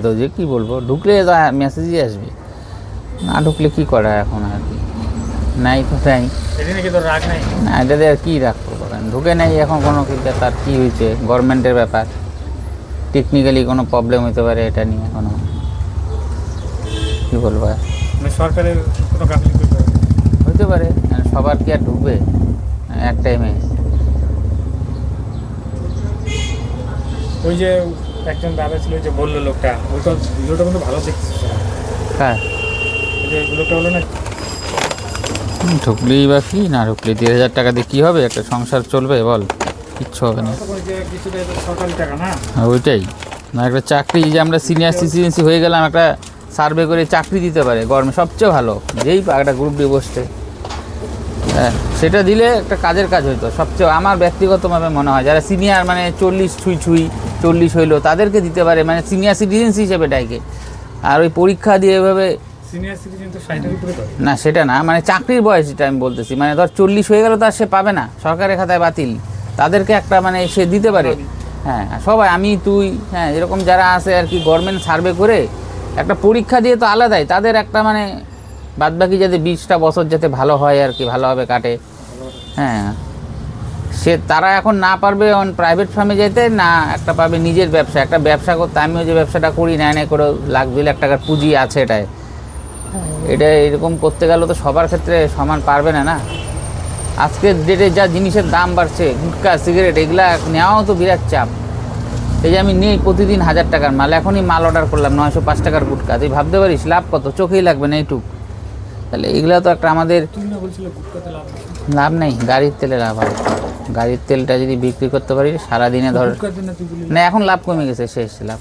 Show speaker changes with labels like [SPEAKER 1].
[SPEAKER 1] তো যে কী বলবো, ঢুকলে তো মেসেজই আসবে, না ঢুকলে কী করা এখন আর কি, নাই তো তাই না, এটাতে আর কী রাগ করবো, ঢুকে নেই এখন কোনো কিছু, তার কী হয়েছে গভর্নমেন্টের ব্যাপার, টেকনিক্যালি কোনো প্রবলেম হতে পারে, এটা নিয়ে কোনো কী বলবো আর
[SPEAKER 2] সরকারের কোনো
[SPEAKER 1] হতে পারে, সবার কি আর ঢুকবে এক টাইমে।
[SPEAKER 2] ওই যে একজন দাদা ছিল যে বললো লোকটা, ওইটা ভিডিওটা কিন্তু ভালো দেখতেছে।
[SPEAKER 1] হ্যাঁ
[SPEAKER 2] যে লোকটা হলো না,
[SPEAKER 1] ঢুকলেই বা কি, না ঢুকলে 1,000 টাকা দিয়ে কী হবে, একটা সংসার চলবে বল, কিচ্ছু হবে না।
[SPEAKER 2] কিছুটা সরকারি টাকা না,
[SPEAKER 1] ওইটাই না, একটা চাকরি যে আমরা সিনিয়র সিটিজেন্সি হয়ে গেলাম, একটা সার্ভে করে চাকরি দিতে পারে গভর্নমেন্ট, সবচেয়ে ভালো, যেই একটা গ্রুপ দিয়ে বসতে, হ্যাঁ সেটা দিলে একটা কাজের কাজ হইতো সবচেয়ে। আমার ব্যক্তিগতভাবে মনে হয় যারা সিনিয়র মানে 40 ছুঁই 40 হইলো তাদেরকে দিতে পারে, মানে সিনিয়র সিটিজেন্স হিসেবে ডাইকে। আর ওই পরীক্ষা দিয়ে এভাবে
[SPEAKER 2] সিনিয়র সিটিজেন তো 60-এর উপরে করে
[SPEAKER 1] না, সেটা না, মানে চাকরির বয়স যেটা আমি বলতেছি, মানে ধর 40 হয়ে গেল, তার সে পাবে না, সরকারের খাতায় বাতিল, তাদেরকে একটা মানে সে দিতে পারে। হ্যাঁ সবাই, আমি তুই, হ্যাঁ এরকম যারা আছে আর কি, গভর্নমেন্ট সার্ভে করে একটা পরীক্ষা দিয়ে তো আলাদাই তাদের একটা মানে বাদবাকি যাতে 20টা বছর যাতে ভালো হয় আর কি, ভালোভাবে কাটে। হ্যাঁ সে তারা এখন না পারবে প্রাইভেট ফার্মে যেতে, না একটা পাবে নিজের ব্যবসা, একটা ব্যবসা করতে। আমিও যে ব্যবসাটা করি, নেয় করে 1,00,000-2,00,000 টাকার পুঁজি আছে, এটা এরকম করতে গেলে তো সবার ক্ষেত্রে সমান পারবে না। না আজকের ডেটে যা জিনিসের দাম বাড়ছে, গুটখা সিগারেট এগুলা নেওয়াও তো বিরাট চাপ। এই যে আমি নেই প্রতিদিন 1,000 টাকার মাল, এখনই মাল অর্ডার করলাম 905 টাকার গুটখা, তুই ভাবতে পারিস লাভ কত, চোখেই লাগবে না এইটুক। তাহলে এগুলা তো একটা আমাদের লাভ নেই, গাড়ির তেলে লাভ হয়। গাড়ির তেলটা যদি বিক্রি করতে পারি সারাদিনে ধর, না এখন লাভ কমে গেছে, শেষ লাভ।